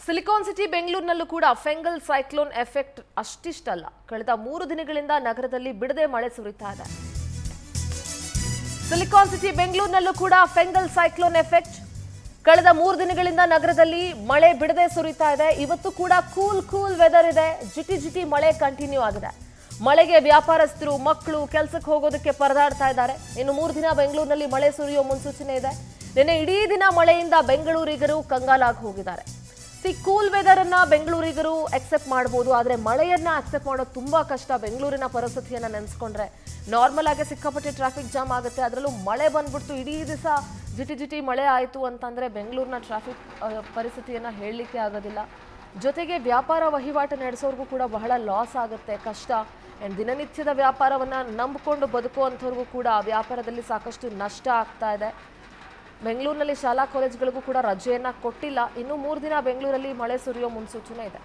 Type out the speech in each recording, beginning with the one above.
Silicon city ಬೆಂಗಳೂರಿನಲ್ಲೂ ಕೂಡ Fengal cyclone effect ಅಷ್ಟಿಷ್ಟಲ್ಲ. ಕಳೆದ 3 ದಿನಗಳಿಂದ ನಗರದಲ್ಲಿ ಬಿಡದೆ ಮಳೆ ಸುರಿತಾ ಇದೆ. ಸಿಲಿಕಾನ್ ಸಿಟಿ ಬೆಂಗಳೂರಿನಲ್ಲೂ ಕೂಡ ಫೆಂಗಲ್ ಸೈಕ್ಲೋನ್ ಎಫೆಕ್ಟ್ ಕಳೆದ 3 ದಿನಗಳಿಂದ ನಗರದಲ್ಲಿ ಮಳೆ ಬಿಡದೆ ಸುರಿತಾ ಇದೆ. ಇವತ್ತು ಕೂಡ ಕೂಲ್ ವೆದರ್ ಇದೆ. ಜಿಟಿ ಮಳೆ ಕಂಟಿನ್ಯೂ ಆಗಿದೆ. ಮಳೆಗೆ ವ್ಯಾಪಾರಸ್ಥರು ಮಕ್ಕಳು ಕೆಲಸಕ್ಕೆ ಹೋಗೋದಕ್ಕೆ ಪರದಾಡ್ತಾ ಇದ್ದಾರೆ. ಇನ್ನು 3 ದಿನ ಬೆಂಗಳೂರಿನಲ್ಲಿ ಮಳೆ ಸುರಿಯೋ ಮುನ್ಸೂಚನೆ ಇದೆ. ನಿನ್ನೆ ಇಡೀ ದಿನ ಮಳೆಯಿಂದ ಬೆಂಗಳೂರಿಗರು ಕಂಗಾಲಾಗಿ ಹೋಗಿದ್ದಾರೆ. ಕೂಲ್ ವೆದರ್ ಅನ್ನ ಬೆಂಗಳೂರಿಗರು ಅಕ್ಸೆಪ್ಟ್ ಮಾಡಬಹುದು, ಆದ್ರೆ ಮಳೆಯನ್ನ ಅಕ್ಸೆಪ್ಟ್ ಮಾಡೋದು ತುಂಬಾ ಕಷ್ಟ. ಬೆಂಗಳೂರಿನ ಪರಿಸ್ಥಿತಿಯನ್ನ ನೆನೆಸ್ಕೊಂಡ್ರೆ ನಾರ್ಮಲ್ ಆಗಿ ಸಿಕ್ಕಾಪಟ್ಟೆ ಟ್ರಾಫಿಕ್ ಜಾಮ್ ಆಗುತ್ತೆ. ಅದರಲ್ಲೂ ಮಳೆ ಬಂದ್ಬಿಡ್ತು, ಇಡೀ ದಿವಸ ಜಿಟಿ ಮಳೆ ಆಯಿತು ಅಂತಂದ್ರೆ ಬೆಂಗಳೂರಿನ ಟ್ರಾಫಿಕ್ ಪರಿಸ್ಥಿತಿಯನ್ನ ಹೇಳಲಿಕ್ಕೆ ಆಗೋದಿಲ್ಲ. ಜೊತೆಗೆ ವ್ಯಾಪಾರ ವಹಿವಾಟು ನಡೆಸೋರ್ಗೂ ಕೂಡ ಬಹಳ ಲಾಸ್ ಆಗುತ್ತೆ, ಕಷ್ಟ. ಅಂಡ್ ದಿನನಿತ್ಯದ ವ್ಯಾಪಾರವನ್ನ ನಂಬಿಕೊಂಡು ಬದುಕುವಂಥವ್ರಿಗೂ ಕೂಡ ವ್ಯಾಪಾರದಲ್ಲಿ ಸಾಕಷ್ಟು ನಷ್ಟ ಆಗ್ತಾ ಇದೆ. ಬೆಂಗಳೂರಿನಲ್ಲಿ ಶಾಲಾ ಕಾಲೇಜುಗಳಿಗೂ ಕೂಡ ರಜೆಯನ್ನ ಕೊಟ್ಟಿಲ್ಲ. ಇನ್ನು 3 ದಿನ ಬೆಂಗಳೂರಲ್ಲಿ ಮಳೆ ಸುರಿಯೋ ಮುನ್ಸೂಚನೆ ಇದೆ.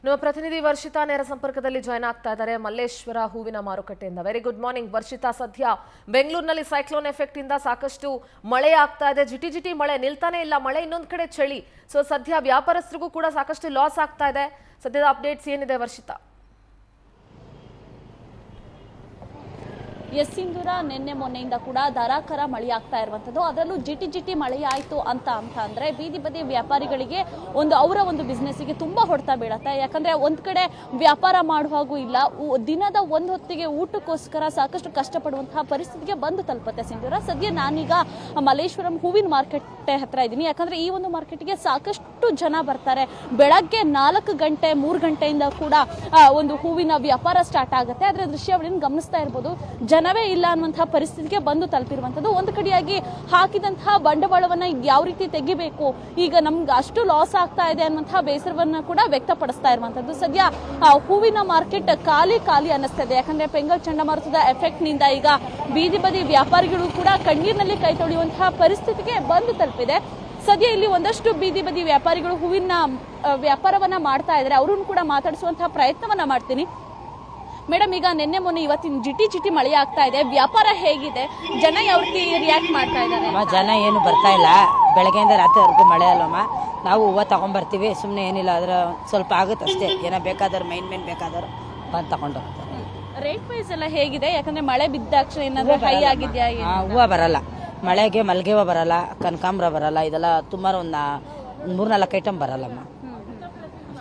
ನಮ್ಮ ಪ್ರತಿನಿಧಿ ವರ್ಷಿತಾ ನೇರ ಸಂಪರ್ಕದಲ್ಲಿ ಜಾಯ್ನ್ ಆಗ್ತಾ ಇದ್ದಾರೆ ಮಲ್ಲೇಶ್ವರ ಹೂವಿನ ಮಾರುಕಟ್ಟೆಯಿಂದ. Very good morning Varshitha. ಸದ್ಯ ಬೆಂಗಳೂರಿನಲ್ಲಿ ಸೈಕ್ಲೋನ್ ಎಫೆಕ್ಟ್ ಇಂದ ಸಾಕಷ್ಟು ಮಳೆ ಆಗ್ತಾ ಇದೆ. ಜಿಟಿ ಮಳೆ ನಿಲ್ತಾನೆ ಇಲ್ಲ. ಮಳೆ ಇನ್ನೊಂದು ಕಡೆ ಚಳಿ. ಸೊ ಸದ್ಯ ವ್ಯಾಪಾರಸ್ಥರಿಗೂ ಕೂಡ ಸಾಕಷ್ಟು ಲಾಸ್ ಆಗ್ತಾ ಇದೆ. ಸದ್ಯದ ಅಪ್ಡೇಟ್ಸ್ ಏನಿದೆ ವರ್ಷಿತಾ? ಎಸ್ ಸಿಂಧೂರ, ನಿನ್ನೆ ಮೊನ್ನೆಯಿಂದ ಕೂಡ ಧಾರಾಕಾರ ಮಳೆ ಆಗ್ತಾ ಇರುವಂಥದ್ದು. ಅದರಲ್ಲೂ ಜಿಟಿ ಮಳೆ ಆಯಿತು ಅಂದರೆ ಬೀದಿ ಬದಿ ವ್ಯಾಪಾರಿಗಳಿಗೆ ಅವರ ಒಂದು ಬಿಸ್ನೆಸ್ಸಿಗೆ ತುಂಬಾ ಹೊಡೆತ ಬೀಳತ್ತೆ. ಯಾಕಂದ್ರೆ ಒಂದ್ ಕಡೆ ವ್ಯಾಪಾರ ಮಾಡುವಾಗೂ ಇಲ್ಲ, ದಿನದ ಒಂದು ಹೊತ್ತಿಗೆ ಊಟಕ್ಕೋಸ್ಕರ ಸಾಕಷ್ಟು ಕಷ್ಟಪಡುವಂತಹ ಪರಿಸ್ಥಿತಿಗೆ ಬಂದು ತಲುಪುತ್ತೆ ಸಿಂಧೂರ. ಸದ್ಯ ನಾನೀಗ ಮಲ್ಲೇಶ್ವರಂ ಹೂವಿನ ಮಾರ್ಕೆಟ್ ಹತ್ರ ಇದ್ದೀನಿ. ಯಾಕಂದ್ರೆ ಈ ಒಂದು ಮಾರ್ಕೆಟ್ಗೆ ಸಾಕಷ್ಟು ಜನ ಬರ್ತಾರೆ. ಬೆಳಗ್ಗೆ 4 ಗಂಟೆ 3 ಗಂಟೆಯಿಂದ ಕೂಡ ಒಂದು ಹೂವಿನ ವ್ಯಾಪಾರ ಸ್ಟಾರ್ಟ್ ಆಗುತ್ತೆ. ಅದರ ದೃಶ್ಯಾವಳಿಯನ್ನು ಗಮನಿಸ್ತಾ ಇರ್ಬೋದು. ಜನವೇ ಇಲ್ಲ ಅನ್ನುವಂತಹ ಪರಿಸ್ಥಿತಿಗೆ ಬಂದು ತಲುಪಿರುವಂತದ್ದು. ಒಂದು ಕಡೆಯಾಗಿ ಹಾಕಿದಂತಹ ಬಂಡವಾಳವನ್ನ ಯಾವ ರೀತಿ ತೆಗಿಬೇಕು, ಈಗ ನಮ್ಗೆ ಅಷ್ಟು ಲಾಸ್ ಆಗ್ತಾ ಇದೆ ಅನ್ನುವಂತಹ ಬೇಸರವನ್ನ ಕೂಡ ವ್ಯಕ್ತಪಡಿಸ್ತಾ ಇರುವಂತದ್ದು. ಸದ್ಯ ಹೂವಿನ ಮಾರ್ಕೆಟ್ ಖಾಲಿ ಅನ್ನಿಸ್ತಾ ಇದೆ. ಯಾಕಂದ್ರೆ ಫೆಂಗಲ್ ಚಂಡಮಾರುತದ ಎಫೆಕ್ಟ್ ನಿಂದ ಈಗ ಬೀದಿ ಬದಿ ವ್ಯಾಪಾರಿಗಳು ಕೂಡ ಕಣ್ಣೀರಿನಲ್ಲಿ ಕೈ ತೊಳೆಯುವಂತಹ ಪರಿಸ್ಥಿತಿಗೆ ಬಂದು ತಲುಪಿದೆ. ಸದ್ಯ ಇಲ್ಲಿ ಒಂದಷ್ಟು ಬೀದಿ ಬದಿ ವ್ಯಾಪಾರಿಗಳು ಹೂವಿನ ವ್ಯಾಪಾರವನ್ನ ಮಾಡ್ತಾ ಇದ್ದಾರೆ. ಅವರನ್ನು ಕೂಡ ಮಾತಾಡಿಸುವಂತಹ ಪ್ರಯತ್ನವನ್ನ ಮಾಡ್ತೀನಿ. ಮೇಡಮ್, ಈಗ ನಿನ್ನೆ ಮೊನ್ನೆ ಇವತ್ತಿನ ಜಿಟಿ ಮಳೆ ಆಗ್ತಾ ಇದೆ, ವ್ಯಾಪಾರ ಹೇಗಿದೆ? ಜನ ಯಾವ ರೀತಿ ರಿಯಾಕ್ಟ್ ಮಾಡ್ತಾ ಇದ್ದಾರೆ? ಜನ ಏನು ಬರ್ತಾ ಇಲ್ಲ. ಬೆಳಗ್ಗೆಯಿಂದ ರಾತ್ರಿವರೆಗೂ ಮಳೆ ಅಲ್ಲಮ್ಮ. ನಾವು ಹೂವು ತಗೊಂಡ್ಬರ್ತೀವಿ, ಸುಮ್ಮನೆ ಏನಿಲ್ಲ, ಅದ್ರ ಸ್ವಲ್ಪ ಆಗುತ್ತೆ ಅಷ್ಟೇ. ಏನೋ ಬೇಕಾದ್ರೆ ಮೈನ್ ಬೇಕಾದ್ರೆ ಬಂದು ತಗೊಂಡು ಹೋಗ್ತಾರೆ. ರೇಟ್ ವೈಸ್ ಎಲ್ಲ ಹೇಗಿದೆ? ಯಾಕಂದ್ರೆ ಮಳೆ ಬಿದ್ದಾಕ್ಷಣ ಏನಾದ್ರು ಹೈ ಆಗಿದ್ಯಾ? ಹೂವು ಬರಲ್ಲ, ಮಳೆಗೆ ಮಲ್ಗೆ ಹೂವು ಬರಲ್ಲ, ಕನಕಾಂಬರ ಬರಲ್ಲ, ಇದೆಲ್ಲ ಸುಮಾರು ಒಂದು 3-4 ಐಟಮ್ ಬರಲ್ಲಮ್ಮ.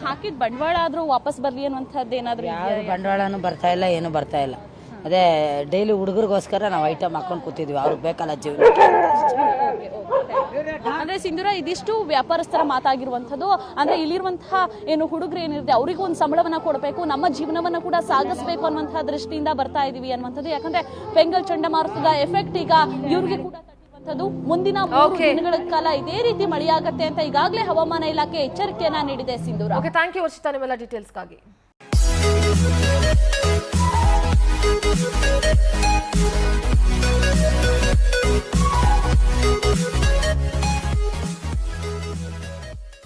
ಹಾಕಿದ ಬಂಡವಾಳ ಆದ್ರೂ ವಾಪಸ್ ಬರ್ಲಿ ಅನ್ನುವಂಥದ್ದು ಏನಾದ್ರು? ಯಾವ ಬಂಡವಾಳನೂ ಬರ್ತಾ ಇಲ್ಲ, ಏನು ಬರ್ತಾ ಇಲ್ಲ. ಅದೇ ಡೈಲಿ ಹುಡುಗರಿಗೋಸ್ಕರ ನಾವು ಐಟಮ್ ಹಾಕೊಂಡು ಕೂತಿದ್ವಿ, ಅವ್ರಿಗೆ ಬೇಕಲ್ಲ ಜೀವನ. ಅಂದ್ರೆ ಸಿಂಧೂರ, ಇದಿಷ್ಟು ವ್ಯಾಪಾರಸ್ಥರ ಮಾತಾಗಿರುವಂಥದ್ದು. ಅಂದ್ರೆ ಇಲ್ಲಿರುವಂತಹ ಏನು ಹುಡುಗರು ಏನಿರುತ್ತೆ ಅವರಿಗೂ ಒಂದು ಸಂಬಳವನ್ನ ಕೊಡಬೇಕು, ನಮ್ಮ ಜೀವನವನ್ನ ಕೂಡ ಸಾಗಿಸಬೇಕು ಅನ್ನುವಂತಹ ದೃಷ್ಟಿಯಿಂದ ಬರ್ತಾ ಇದೀವಿ ಅನ್ನುವಂಥದ್ದು. ಯಾಕಂದ್ರೆ ಫೆಂಗಲ್ ಚಂಡಮಾರುತದ ಎಫೆಕ್ಟ್ ಈಗ ಇವ್ರಿಗೆ ಕೂಡ ಮುಂದಿನ 3 ದಿನಗಳ ಕಾಲ ಇದೇ ರೀತಿ ಮಳೆಯಾಗತ್ತೆ ಅಂತ ಈಗಾಗಲೇ ಹವಾಮಾನ ಇಲಾಖೆ ಎಚ್ಚರಿಕೆಯನ್ನ ನೀಡಿದೆ ಸಿಂಧೂರ. ಓಕೆ, ಥ್ಯಾಂಕ್ ಯು ವರ್ಷಿತಾ ನಿಮ್ಮೆಲ್ಲ ಡೀಟೇಲ್ಸ್ಗಾಗಿ.